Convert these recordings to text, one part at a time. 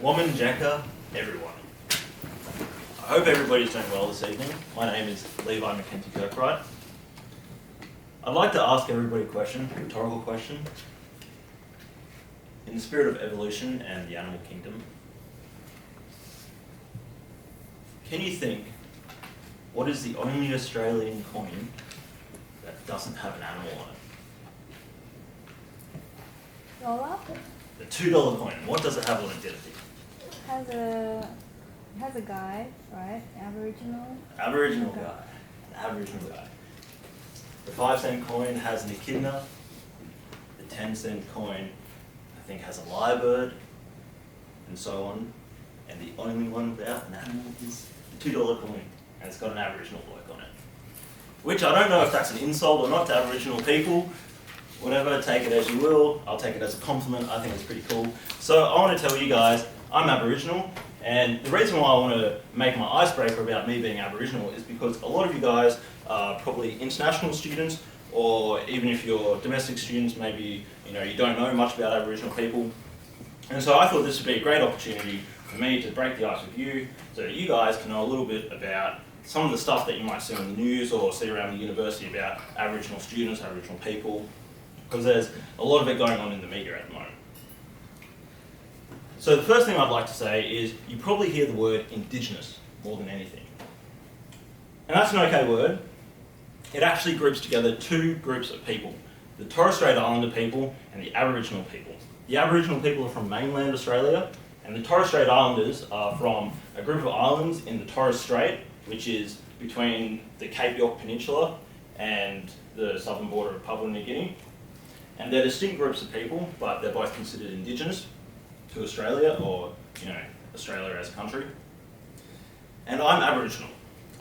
Wominjeka, everyone. I hope everybody's doing well this evening. My name is Levi McKenzie Kirkbright. I'd like to ask everybody a question, a rhetorical question. In the spirit of evolution and the animal kingdom, can you think what is the only Australian coin that doesn't have an animal on it? Dollar The $2 coin. What does it have on it, Timothy? has a guy, right? Aboriginal. Aboriginal guy. An Aboriginal guy. The 5-cent coin has an echidna. The 10-cent coin, I think, has a lyrebird, and so on. And the only one without an animal is the $2 coin, and it's got an Aboriginal bloke on it. Which I don't know if that's an insult or not to Aboriginal people. Whatever, take it as you will. I'll take it as a compliment. I think it's pretty cool. So I want to tell you guys, I'm Aboriginal, and the reason why I want to make my icebreaker about me being Aboriginal is because a lot of you guys are probably international students, or even if you're domestic students, maybe you don't know much about Aboriginal people. And so I thought this would be a great opportunity for me to break the ice with you, so that you guys can know a little bit about some of the stuff that you might see on the news or see around the university about Aboriginal students, Aboriginal people, because there's a lot of it going on in the media at the moment. So the first thing I'd like to say is you probably hear the word Indigenous more than anything. And that's an okay word. It actually groups together two groups of people, the Torres Strait Islander people and the Aboriginal people. The Aboriginal people are from mainland Australia, and the Torres Strait Islanders are from a group of islands in the Torres Strait, which is between the Cape York Peninsula and the southern border of Papua New Guinea. And they're distinct groups of people, but they're both considered Indigenous to Australia, or Australia as a country. And I'm Aboriginal.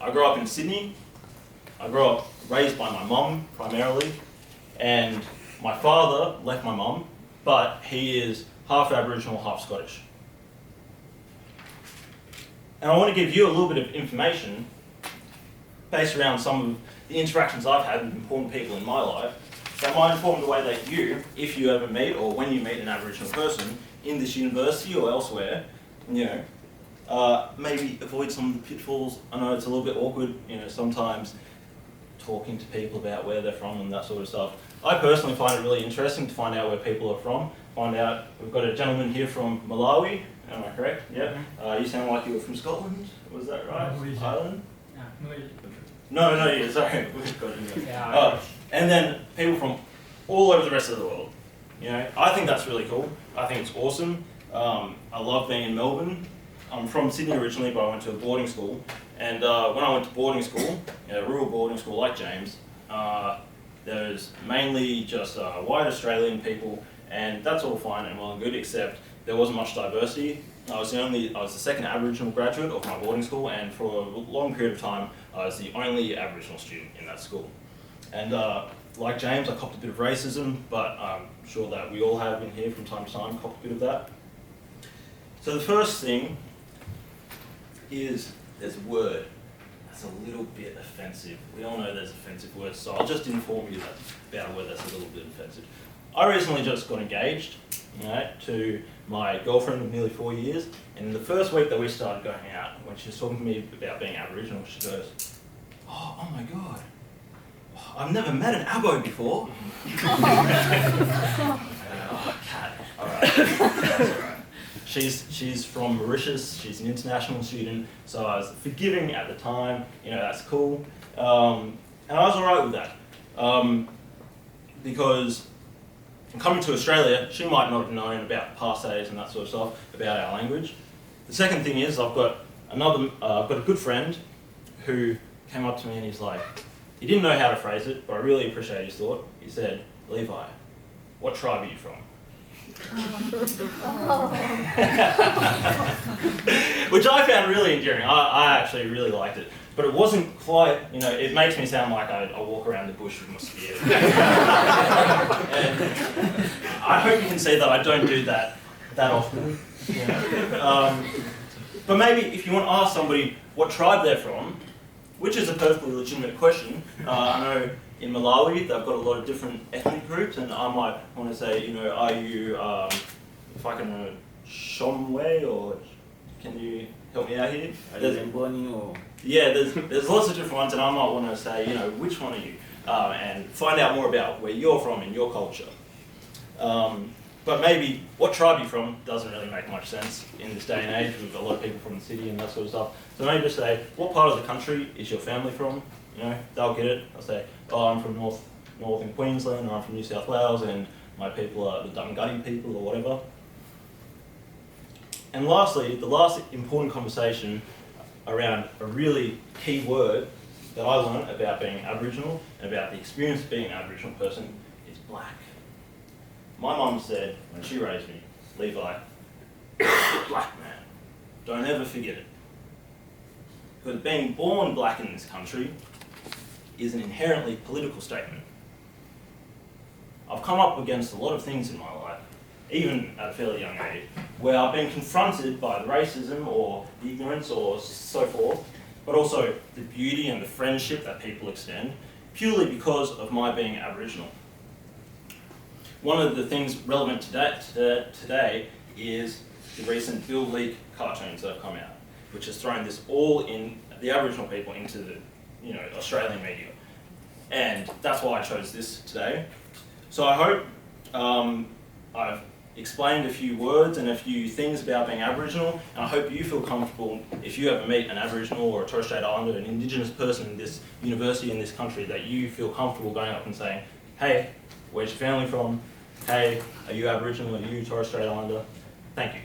I grew up in Sydney. I grew up raised by my mum primarily, and my father left my mum, but he is half Aboriginal, half Scottish. And I want to give you a little bit of information based around some of the interactions I've had with important people in my life that might inform the way that you, if you ever meet or when you meet an Aboriginal person in this university or elsewhere, maybe avoid some of the pitfalls. I know it's a little bit awkward, sometimes talking to people about where they're from and that sort of stuff. I personally find it really interesting to find out where people are from. We've got a gentleman here from Malawi, am I correct? Yeah. You sound like you were from Scotland, was that right? Ireland? No, yeah, sorry. And then people from all over the rest of the world. I think that's really cool. I think it's awesome. I love being in Melbourne. I'm from Sydney originally, but I went to a boarding school. And when I went to boarding school, a rural boarding school like James, there's mainly just white Australian people, and that's all fine and well and good, except there wasn't much diversity. I was the second Aboriginal graduate of my boarding school, and for a long period of time, I was the only Aboriginal student in that school. And like James, I copped a bit of racism, but I'm sure that we all have in here from time to time copped a bit of that. So the first thing is there's a word that's a little bit offensive. We all know there's offensive words, so I'll just inform you about a word that's a little bit offensive. I recently just got engaged, to my girlfriend of nearly 4 years, and in the first week that we started going out, when she was talking to me about being Aboriginal, she goes, oh my God, I've never met an Abo before. Cat. All right. That's all right. She's from Mauritius. She's an international student, so I was forgiving at the time. That's cool, and I was all right with that because coming to Australia, she might not have known about passes and that sort of stuff about our language. The second thing is I've got a good friend who came up to me and he's like, he didn't know how to phrase it, but I really appreciate his thought. He said, Levi, what tribe are you from? Which I found really endearing. I actually really liked it. But it wasn't quite, it makes me sound like I walk around the bush with my spear. And I hope you can see that I don't do that often. But maybe if you want to ask somebody what tribe they're from, which is a perfectly legitimate question. I know in Malawi they've got a lot of different ethnic groups, and I might want to say, are you, if I can Shomway, or can you help me out here? Alemboni or Yeah, there's lots of different ones, and I might want to say, which one are you, and find out more about where you're from and your culture. But maybe what tribe you're from doesn't really make much sense in this day and age with a lot of people from the city and that sort of stuff. So maybe just say, what part of the country is your family from? They'll get it. I'll say, oh, I'm from northern Queensland, or I'm from New South Wales, and my people are the Dungutty people, or whatever. And lastly, the last important conversation around a really key word that I learned about being Aboriginal, and about the experience of being an Aboriginal person, is black. My mum said, when she raised me, Levi, black man, don't ever forget it. Because being born black in this country is an inherently political statement. I've come up against a lot of things in my life, even at a fairly young age, where I've been confronted by the racism or the ignorance or so forth, but also the beauty and the friendship that people extend, purely because of my being Aboriginal. One of the things relevant today is the recent Bill Leak cartoons that have come out, which has thrown this all in the Aboriginal people into the Australian media. And that's why I chose this today. So I hope I've explained a few words and a few things about being Aboriginal, and I hope you feel comfortable if you ever meet an Aboriginal or a Torres Strait Islander, an Indigenous person in this university, in this country, that you feel comfortable going up and saying, hey, where's your family from? Hey, are you Aboriginal? Are you Torres Strait Islander? Thank you.